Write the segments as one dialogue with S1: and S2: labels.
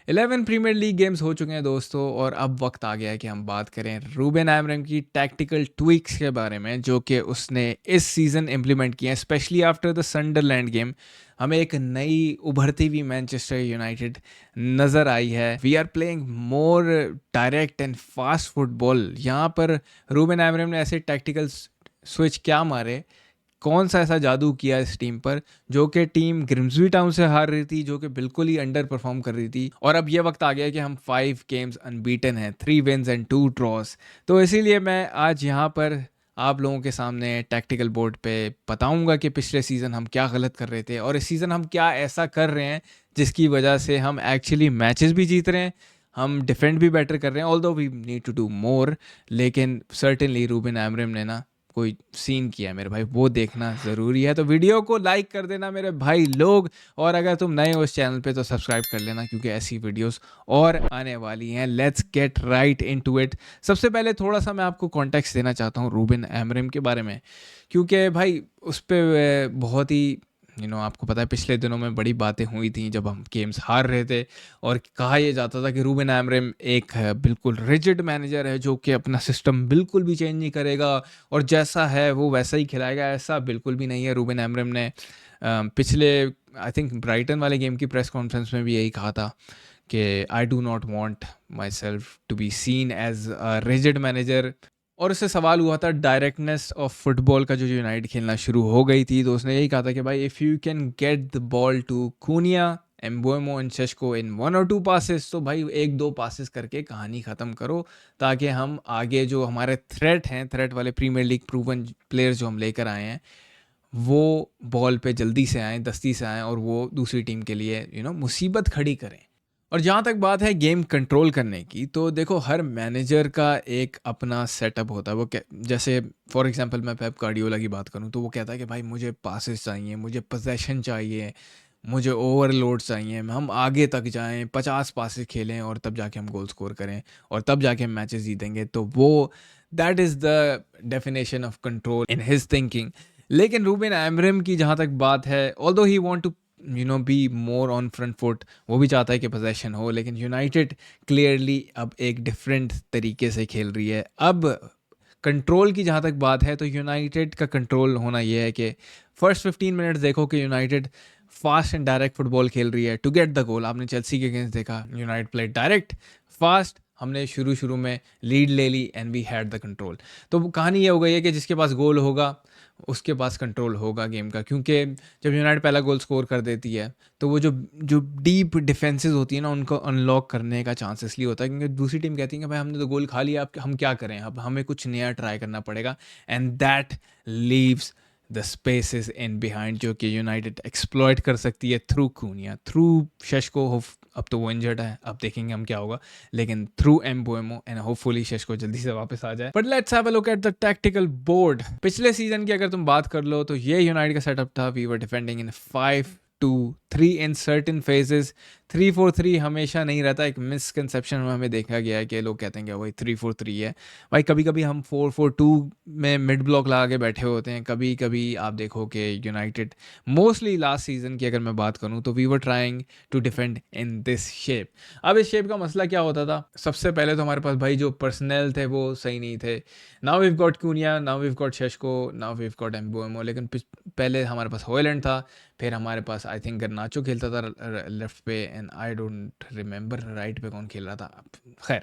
S1: 11 premiere league games हो चुके हैं दोस्तों, और अब वक्त आ गया है कि हम बात करें रूबेन आमरम की टैक्टिकल ट्विक्स के बारे में जो कि उसने इस सीज़न इम्प्लीमेंट किए हैं, स्पेशली आफ्टर द सनडरलैंड गेम। हमें एक नई उभरती हुई मैनचेस्टर यूनाइटेड नज़र आई है। We are playing more direct and fast football. यहाँ पर रूबेन आमरम ने ऐसे टैक्टिकल स्विच क्या मारे, कौन सा ऐसा जादू किया इस टीम पर, जो कि टीम ग्रिम्सबी टाउन से हार रही थी, जो कि बिल्कुल ही अंडर परफॉर्म कर रही थी, और अब ये वक्त आ गया कि हम 5 गेम्स अनबीटन हैं, 3 विन्स एंड 2 ड्रॉस। तो इसीलिए मैं आज यहाँ पर आप लोगों के सामने टैक्टिकल बोर्ड पे बताऊंगा कि पिछले सीज़न हम क्या गलत कर रहे थे और इस सीज़न हम क्या ऐसा कर रहे हैं जिसकी वजह से हम एक्चुअली मैचेस भी जीत रहे हैं, हम डिफेंड भी बेटर कर रहे हैं, although we need to do more. लेकिन सर्टेनली रूबेन आमरम ने ना कोई सीन किया है मेरे भाई, वो देखना ज़रूरी है। तो वीडियो को लाइक कर देना मेरे भाई लोग, और अगर तुम नए हो इस चैनल पे तो सब्सक्राइब कर लेना, क्योंकि ऐसी वीडियोस और आने वाली हैं। Let's get right into it. सबसे पहले थोड़ा सा मैं आपको कॉन्टेक्स्ट देना चाहता हूँ रूबेन आमरम के बारे में, क्योंकि भाई उस पर बहुत ही आपको पता है पिछले दिनों में बड़ी बातें हुई थी जब हम गेम्स हार रहे थे, और कहा यह जाता था कि रूबेन आमरम एक बिल्कुल रिजिड मैनेजर है जो कि अपना सिस्टम बिल्कुल भी चेंज नहीं करेगा और जैसा है वो वैसा ही खिलाएगा। ऐसा बिल्कुल भी नहीं है। रूबेन आमरम ने पिछले आई थिंक ब्राइटन वाले गेम की प्रेस कॉन्फ्रेंस में भी यही कहा था कि I do not want myself to be seen as a rigid manager. और उससे सवाल हुआ था डायरेक्टनेस ऑफ फुटबॉल का, जो यूनाइटेड खेलना शुरू हो गई थी, तो उसने यही कहा था कि भाई if you can get the ball to Cunha, Mbeumo and Sesko in 1 और 2 पासेस, तो भाई 1-2 पासेस करके कहानी ख़त्म करो, ताकि हम आगे जो हमारे थ्रेट हैं, थ्रेट वाले प्रीमियर लीग प्रूवन प्लेयर्स जो हम लेकर आए हैं, वो बॉल पे जल्दी से आएँ, दस्ती से आएँ और वो दूसरी टीम के लिए मुसीबत खड़ी करें। और जहाँ तक बात है गेम कंट्रोल करने की, तो देखो हर मैनेजर का एक अपना सेटअप होता है। वो जैसे फॉर एग्जांपल मैं पेप गार्डियोला की बात करूँ, तो वो कहता है कि भाई मुझे पासेस चाहिए, मुझे पोजेशन चाहिए, मुझे ओवरलोड चाहिए, हम आगे तक जाएं, 50 पासेस खेलें और तब जाके हम गोल स्कोर करें और तब जाके हम मैचेस जीतेंगे। तो वो that is the definition of control in his thinking. लेकिन रूबेन आमरम की जहाँ तक बात है, although he want to be more on front foot, वो भी चाहता है कि पोजेशन हो, लेकिन यूनाइटेड क्लियरली अब एक डिफरेंट तरीके से खेल रही है। अब कंट्रोल की जहाँ तक बात है, तो यूनाइटेड का कंट्रोल होना यह है कि फर्स्ट 15 मिनट्स देखो कि United fast and direct football खेल रही है टू गेट द गोल। आपने चेल्सी के अगेंस्ट देखा, यूनाइटेड प्लेड डायरेक्ट फास्ट, हमने शुरू में लीड ले ली and we had the control. तो कहानी ये हो गई है कि जिसके पास गोल होगा उसके पास कंट्रोल होगा गेम का, क्योंकि जब यूनाइटेड पहला गोल स्कोर कर देती है तो वो जो जो डीप डिफेंसेस होती है ना, उनको अनलॉक करने का चांस इसलिए होता है क्योंकि दूसरी टीम कहती है कि भाई हमने तो गोल खा लिया, अब हम क्या करें, अब हमें कुछ नया ट्राई करना पड़ेगा। And that leaves the spaces in behind, जो कि यूनाइटेड एक्सप्लॉयट कर सकती है थ्रू कूनिया, थ्रू शेस्को। अब तो वो इंजर्ड है, अब देखेंगे हम क्या होगा, लेकिन थ्रू एम्बोएमो एंड होपफुली शेस्को जल्दी से वापस आ जाए। But let's have a look at the tactical board. पिछले सीजन की अगर तुम बात कर लो तो ये यूनाइटेड का सेटअप था। We were defending in 5-2-3 in certain phases. 3-4-3 हमेशा नहीं रहता, एक मिसकंसेप्शन में हमें देखा गया है कि लोग कहते हैं कि वही 3-4-3 है। भाई कभी कभी हम 4-4-2 में मिड ब्लॉक लगा के बैठे होते हैं। कभी कभी आप देखो कि यूनाइटेड मोस्टली लास्ट सीजन की अगर मैं बात करूं तो we were trying to defend in this shape. अब इस शेप का मसला क्या होता था, सबसे पहले तो हमारे पास भाई जो पर्सनल थे वो सही नहीं थे। Now we've got Cunha, now we've got Sesko, now we've got Mbeumo, लेकिन पहले हमारे पास हॉयलैंड था, फिर हमारे पास आई थिंक गर्नाचो खेलता था लेफ्ट पे, and I don't remember right पे कौन खेल रहा था। खैर,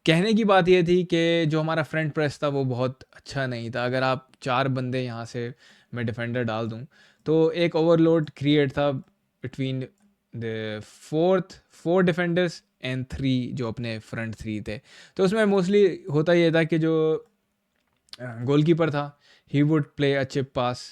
S1: कहने की बात ये थी कि जो हमारा फ्रंट प्रेस था वो बहुत अच्छा नहीं था। अगर आप 4 बंदे यहाँ से मैं डिफेंडर डाल दूँ तो एक ओवरलोड क्रिएट था between the four defenders and 3 जो अपने फ्रंट 3 थे। तो उसमें मोस्टली होता ये था कि जो गोलकीपर था, he would play a chip pass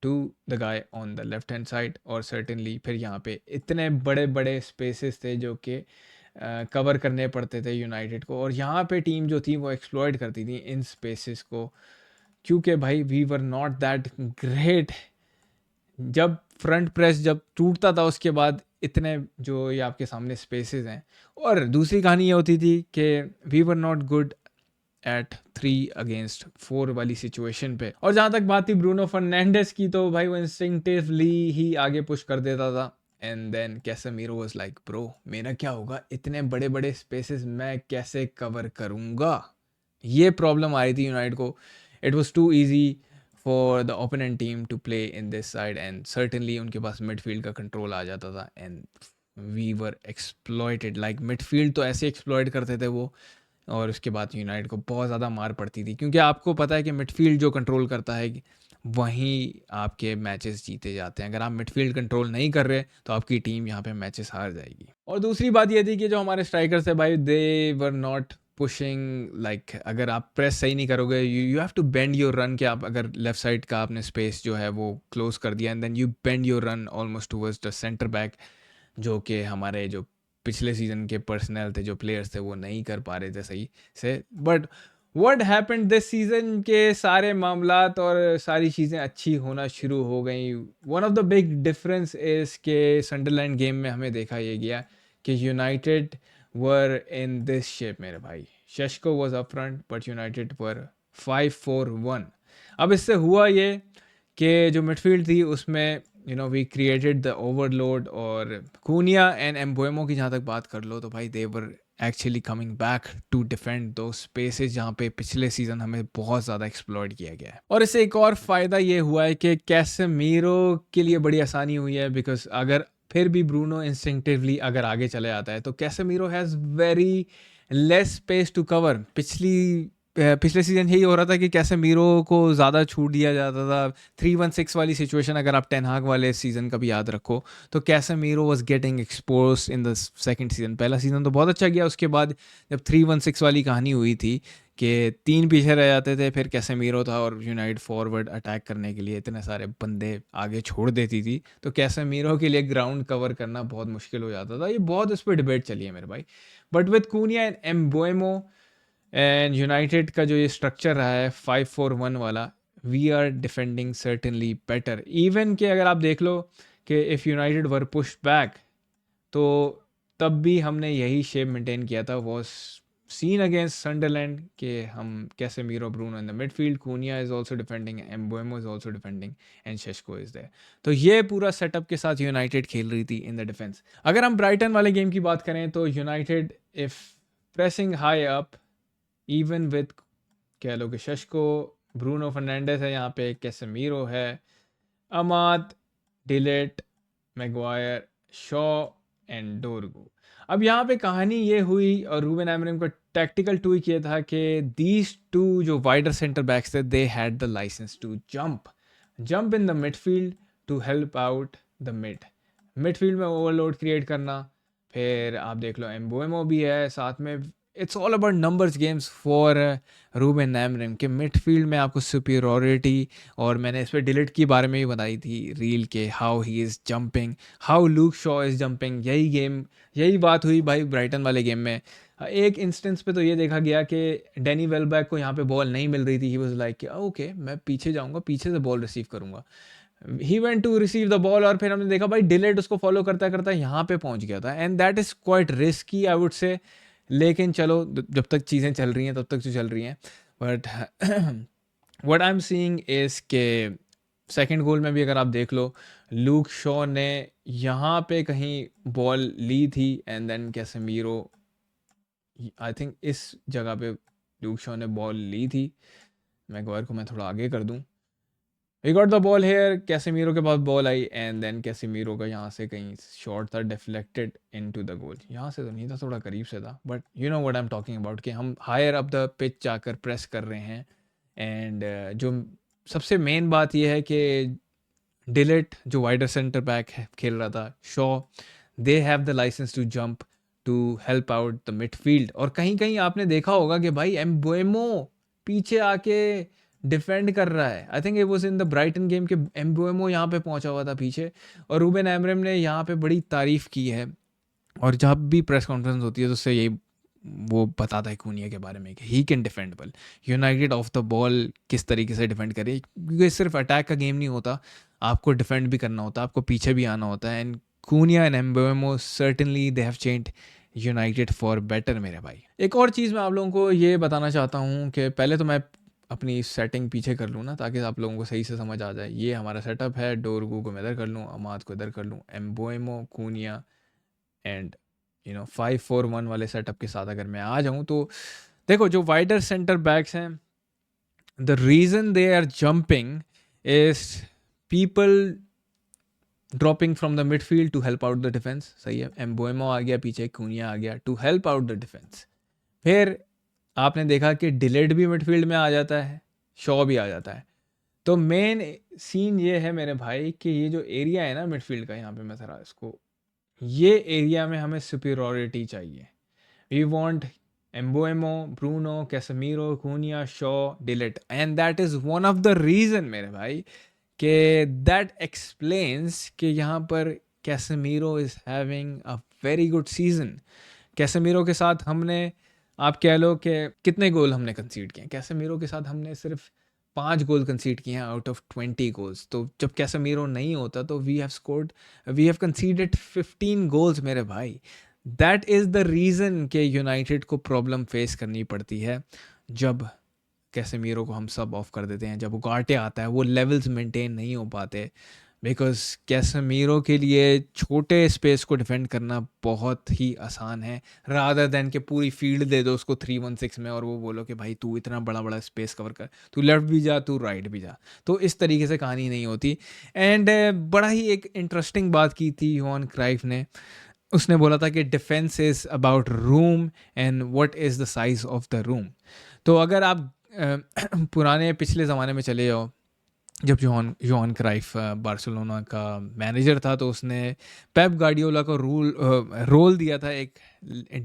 S1: to the guy on the left hand side, और सर्टेनली फिर यहाँ पे इतने बड़े बड़े स्पेसेस थे जो कि कवर करने पड़ते थे यूनाइटेड को, और यहाँ पे टीम जो थी वो एक्सप्लॉयट करती थी इन स्पेसेस को, क्योंकि भाई we were not that great. जब फ्रंट प्रेस जब टूटता था उसके बाद इतने जो ये आपके सामने स्पेसेस हैं, और दूसरी कहानी ये होती थी कि we were not good at 3 against 4 वाली सिचुएशन पे। और जहाँ तक बात थी ब्रूनो फर्नांडिस की, तो भाई वो इंस्टिंक्टिवली ही आगे पुश कर देता था and then Casemiro was like bro मेरा क्या होगा, इतने बड़े बड़े स्पेसेस मैं कैसे कवर करूँगा। ये प्रॉब्लम आ रही थी यूनाइटेड को। It was too easy for the opponent team to play in this side and certainly उनके पास मिडफील्ड का कंट्रोल आ जाता था and we were exploited. Like midfield तो ऐसे एक्सप्लॉइट करते थे वो, और उसके बाद यूनाइटेड को बहुत ज़्यादा मार पड़ती थी, क्योंकि आपको पता है कि मिडफील्ड जो कंट्रोल करता है वहीं आपके मैचेस जीते जाते हैं। अगर आप मिडफील्ड कंट्रोल नहीं कर रहे तो आपकी टीम यहाँ पे मैचेस हार जाएगी। और दूसरी बात ये थी कि जो हमारे स्ट्राइकर्स थे भाई, they were not pushing. Like अगर आप प्रेस सही नहीं करोगे, you have to bend your run, कि आप अगर लेफ्ट साइड का आपने स्पेस जो है वो क्लोज कर दिया and then you bend your run almost towards the centre back, जो कि हमारे जो पिछले सीज़न के पर्सनल थे, जो प्लेयर्स थे, वो नहीं कर पा रहे थे सही से। But what happened this season के सारे मामलात और सारी चीज़ें अच्छी होना शुरू हो गई। One of the big difference is के सनडरलैंड गेम में हमें देखा ये गया कि United were in this shape मेरे भाई। Sesko was up front but United were 5-4-1। अब इससे हुआ ये कि जो मिडफील्ड थी उसमें वी क्रिएटेड द ओवरलोड, और कूनिया एंड एम्बोएमो की जहाँ तक बात कर लो तो भाई they were actually coming back to defend दो स्पेसेस जहाँ पे पिछले सीजन हमें बहुत ज़्यादा एक्सप्लॉइट किया गया है। और इससे एक और फ़ायदा ये हुआ है कि कैसेमीरो के लिए बड़ी आसानी हुई है, बिकॉज अगर फिर भी ब्रूनो इंस्टिंक्टिवली अगर आगे चले आता है तो Casemiro has very less space to cover. पिछले सीजन यही हो रहा था कि कैसेमीरो को ज़्यादा छूट दिया जाता था। 3-1-6 वाली सिचुएशन अगर आप टेन हाग वाले सीज़न का भी याद रखो तो Casemiro was getting expose in the second season. पहला सीज़न तो बहुत अच्छा गया, उसके बाद जब 3-1-6 वाली कहानी हुई थी कि 3 पीछे रह जाते थे, फिर कैसेमीरो था और यूनाइटेड फॉरवर्ड अटैक करने के लिए इतने सारे बंदे आगे छोड़ देती थी, तो कैसेमीरो के लिए ग्राउंड कवर करना बहुत मुश्किल हो जाता था। ये बहुत उस पर डिबेट चली है मेरे भाई। But with Cunha and Mbeumo and United का जो ये स्ट्रक्चर रहा है 5-4-1 वाला, we are defending certainly better. Even कि अगर आप देख लो कि if United were push back तो तब भी हमने यही शेप मेंटेन किया था। वॉज सीन अगेंस्ट सनडरलैंड कि हम Casemiro Bruno in the midfield, Cunha is also defending, Mbeumo is also defending and Sesko is there. तो ये पूरा सेटअप के साथ यूनाइटेड खेल रही थी इन द डिफेंस। अगर हम ब्राइटन वाले गेम की बात करें तो United if pressing high up even with, कह लो कि शेस्को, ब्रूनो फर्नांडिस है यहाँ पे, कैसेमीरो है, Amad, Dalot, Maguire, Shaw and Dorgu. अब यहाँ पे कहानी ये हुई और रूबेन एमरिम को टैक्टिकल ट्वीक ये था कि दीज टू जो वाइडर सेंटर बैक्स थे, they had the licence to jump in the midfield to help out the midfield में ओवरलोड क्रिएट करना। फिर आप देख लो एम्बोएमो भी है साथ में। It's all about numbers games for Ruben Amorim के मिडफील्ड में आपको सुपीरियरिटी। और मैंने इस पर डिलीट की बारे में भी बताई थी रील के, how he is jumping, how Luke Shaw is jumping. यही बात हुई भाई ब्राइटन वाले गेम में। एक इंस्टेंस पे तो ये देखा गया कि डैनी वेलबैक को यहाँ पे बॉल नहीं मिल रही थी। ही वाज लाइक ओके मैं पीछे जाऊँगा, पीछे से बॉल रिसीव करूँगा। He went to receive the ball और फिर हमने देखा भाई डिलेट उसको फॉलो करता करता यहाँ पे पहुँच गया था। And that is quite risky I would say. लेकिन चलो जब तक चीज़ें चल रही हैं तब तक तो चल रही हैं। But what I am seeing is के सेकंड गोल में भी अगर आप देख लो, लूक शॉ ने यहाँ पे कहीं बॉल ली थी and then Casemiro, I think इस जगह पे लूक शॉ ने बॉल ली थी। मैगवायर को मैं थोड़ा आगे कर दूँ। He got the ball here, Casemiro के पास बॉल आई एंड देन कैसेमीरो का यहाँ से कहीं शॉट था डिफ्लेक्टेड इनटू द गोल। यहाँ से तो नहीं था, थोड़ा करीब से था, but you know what I am talking about कि हम हायर अप द पिच जाकर प्रेस कर रहे हैं। एंड जो सबसे मेन बात यह है कि डिलेट जो वाइडर सेंटर बैक है खेल रहा था, Shaw, they have the licence to jump to help out the midfield. और कहीं कहीं आपने देखा होगा कि भाई एम्बोएमो पीछे आके डिफेंड कर रहा है। I think it was in the Brighton game के एम्बोएमो यहाँ पे पहुंचा हुआ था पीछे, और रूबेन एमरिम ने यहाँ पे बड़ी तारीफ की है। और जब भी प्रेस कॉन्फ्रेंस होती है तो उससे यही वो बताता है कूनिया के बारे में कि he can defend well. United of the ball किस तरीके से डिफेंड करे, क्योंकि सिर्फ अटैक का गेम नहीं होता, आपको डिफेंड भी करना होता है, आपको पीछे भी आना होता है। And Cunha and Mbeumo certainly they have changed United for better मेरे भाई। एक और चीज़ मैं आप लोगों को ये बताना चाहता हूँ कि पहले तो मैं अपनी सेटिंग पीछे कर लूँ ना, ताकि आप लोगों को सही से समझ आ जाए। ये हमारा सेटअप है, डोरगू को मैं इधर कर लूँ, अमाद को इधर कर लूँ, एम्बोएमो, कूनिया एंड 5-4-1 वाले सेटअप के साथ अगर मैं आ जाऊँ तो देखो जो वाइडर सेंटर बैक्स हैं, the reason they are jumping is people dropping from the midfield to help out the defence. सही है, एम्बोएमो आ गया पीछे, कूनिया आ गया to help out the defence. फिर आपने देखा कि डिलेड भी मिडफील्ड में आ जाता है, शॉ भी आ जाता है। तो मेन सीन ये है मेरे भाई कि ये जो एरिया है ना मिडफील्ड का, यहाँ पे मैं ज़रा इसको, ये एरिया में हमें सुपीरियॉरिटी चाहिए। We want Mbeumo, Bruno, Casemiro, Cunha, Shaw, Dalot, and that is one of the reason मेरे भाई कि दैट एक्सप्लेन्स कि यहाँ पर Casemiro is having a very good season. Casemiro के साथ हमने, आप कह लो कि कितने गोल हमने कंसीड किए हैं, कैसेमीरो के साथ हमने सिर्फ 5 गोल कंसीड किए हैं आउट ऑफ 20 गोल्स। तो जब कैसेमीरो नहीं होता तो वी हैव कंसीडेड 15 गोल्स मेरे भाई। दैट इज़ द रीज़न कि यूनाइटेड को प्रॉब्लम फेस करनी पड़ती है जब कैसेमीरो को हम सब ऑफ कर देते हैं। जब उगाटे आता है वो लेवल्स मेंटेन नहीं हो पाते, बिकॉज कैसेमीरो के लिए छोटे स्पेस को डिफेंड करना बहुत ही आसान है, रादर देन कि पूरी फील्ड दे दो उसको 3-1-6 में और वो बोलो कि भाई तू इतना बड़ा बड़ा स्पेस कवर कर, तू लेफ्ट भी जा, तू राइट भी जा। तो इस तरीके से कहानी नहीं होती। एंड बड़ा ही एक इंटरेस्टिंग बात की थी योहान क्राइफ ने। उसने बोला था कि defence is about room and what is the size of the room. तो अगर आप पुराने पिछले ज़माने में चले जाओ, जब योहान योहान क्राइफ बार्सिलोना का मैनेजर था, तो उसने पेप गार्डियोला को रोल दिया था एक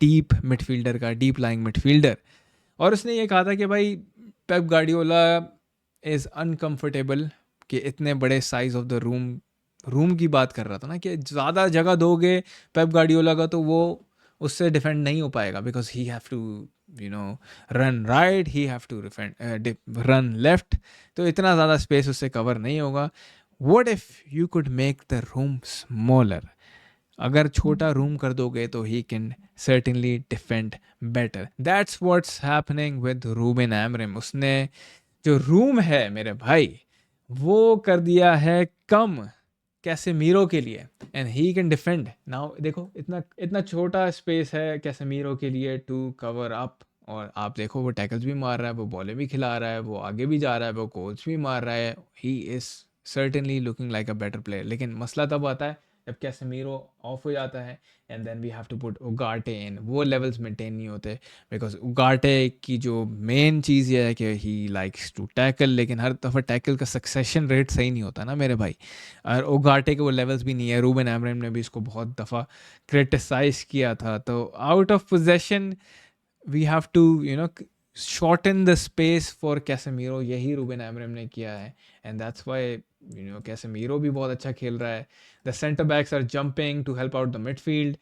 S1: डीप मिडफील्डर का, डीप लाइंग मिडफील्डर। और उसने ये कहा था कि भाई पेप गार्डियोला इज़ अनकंफर्टेबल कि इतने बड़े साइज़ ऑफ द रूम की बात कर रहा था ना, कि ज़्यादा जगह दोगे पेप गार्डियोला का तो वो उससे डिफेंड नहीं हो पाएगा, because he have to run right, he have to run left, तो इतना ज़्यादा स्पेस उससे कवर नहीं होगा। What if you could make the room smaller? अगर छोटा रूम कर दोगे तो he can certainly defend better. That's what's happening with Ruben Amorim. उसने जो रूम है मेरे भाई वो कर दिया है कम कैसेमीरो के लिए, and he can defend now. देखो इतना इतना छोटा स्पेस है कैसेमीरो के लिए टू कवर अप, और आप देखो वो टैकल्स भी मार रहा है, वो बॉलें भी खिला रहा है, वो आगे भी जा रहा है, वो गोल्स भी मार रहा है। He is certainly looking like a better player. लेकिन मसला तब आता है जब कैसेमीरो ऑफ हो जाता है, and then we have to put Ugarte in. वो लेवल्स मेंटेन नहीं होते, बिकॉज उगार्टे की जो मेन चीज़ ये है कि ही लाइक्स टू टैकल, लेकिन हर दफ़ा टैकल का सक्सेशन रेट सही नहीं होता ना मेरे भाई। और उगार्टे के वो लेवल्स भी नहीं है। रूबन एमरिम ने भी इसको बहुत दफ़ा क्रिटिसाइज किया था। तो out of possession we have to shorten the space for Casemiro, यही रूबन एमरिम ने किया है, एंड दैट्स वाई कैसेमीरो भी बहुत अच्छा खेल रहा है। The centre backs are jumping to help out the midfield.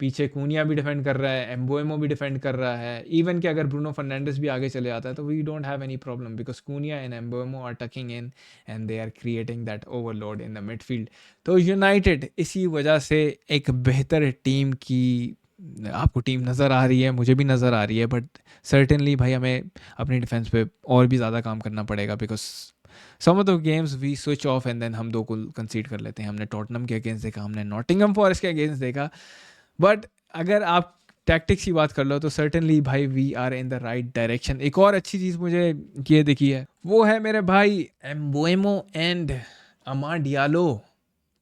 S1: पीछे कूनिया भी डिफेंड कर रहा है, एम्बोएमो भी डिफेंड कर रहा है। इवन कि अगर ब्रूनो फर्नांडिस भी आगे चले आता है तो we don't have any problem, because Cunha and Mbeumo are tucking in and they are creating that overload in the midfield. तो यूनाइटेड इसी वजह से एक बेहतर टीम की, आपको टीम नज़र आ रही है, मुझे भी नज़र आ रही है, बट सर्टेनली भाई हमें अपनी डिफेंस पे और भी ज़्यादा काम करना पड़ेगा, because some of the games we switch off and then हम 2 गोल कंसीड कर लेते हैं। हमने टॉटनम के अगेंस्ट देखा, हमने नॉटिंघम फॉरेस्ट के अगेंस्ट देखा। बट अगर आप टैक्टिक्स की बात कर लो तो सर्टेनली भाई we are in the right direction. एक और अच्छी चीज़ मुझे ये दिखी है, वो है मेरे भाई एम्बोएमो एंड अमा डियालो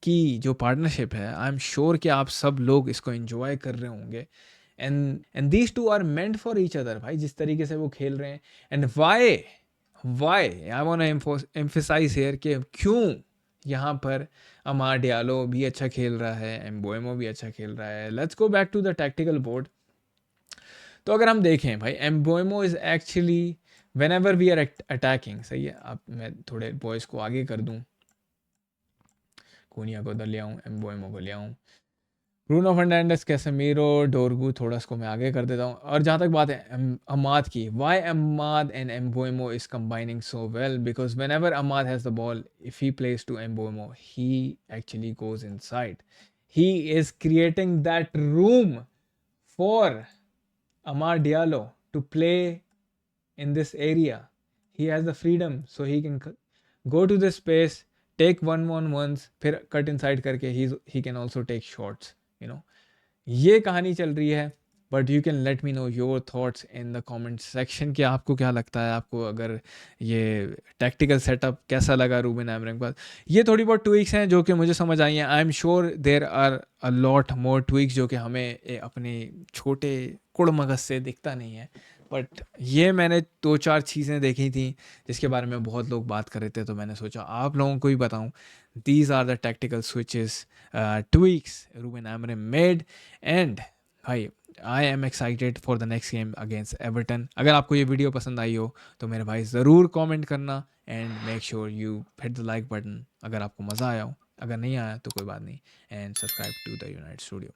S1: की जो पार्टनरशिप है। आई एम श्योर कि आप सब लोग इसको एंजॉय कर रहे होंगे, and these two are meant for each other भाई, जिस तरीके से वो खेल रहे हैं। And why I want emphasise here कि क्यों यहाँ पर अमा डियालो भी अच्छा खेल रहा है, एम्बोएमो भी अच्छा खेल रहा है। Let's go back to the tactical board. तो अगर हम देखें भाई, Mbeumo is actually whenever we are attacking, सही है। अब मैं थोड़े बॉयज़ को आगे कर दूँ, कूनिया को उधर ले आऊँ, एम्बोएमो को ले आऊँ, ब्रूनो फर्नांडिस, कैसेमीरो, डोरगू, थोड़ा इसको मैं आगे कर देता हूँ। और जहाँ तक बात है अमाद की, why Amad and Mbeumo is combining so well, because whenever Amad has the ball, if he plays to Mbeumo, he actually goes inside, he is creating that room for Amar Diallo to play in this area. he has the freedom, so he can go to the space, take 1-on-1s, फिर cut inside करके he can also take shots, you know. ये कहानी चल रही है, but you can let me know your thoughts in the comment section कि आपको क्या लगता है, आपको अगर ये टैक्टिकल सेटअप कैसा लगा रूबेन अमोरिम के पास। ये थोड़ी बहुत ट्विक्स हैं जो कि मुझे समझ आई हैं। I am sure there are a lot more tweaks जो कि हमें अपने छोटे कुड़मगज से दिखता नहीं है, बट ये मैंने 2-4 चीज़ें देखी थी जिसके बारे में बहुत लोग बात कर रहे थे, तो मैंने सोचा आप लोगों को भी बताऊं। These are the tactical switches, tweaks Ruben Amorim made, and भाई I am excited for the next game against Everton. अगर आपको ये वीडियो पसंद आई हो तो मेरे भाई ज़रूर कमेंट करना, and make sure you hit the like button अगर आपको मज़ा आया हो। अगर नहीं आया तो कोई बात नहीं, and subscribe to the United studio.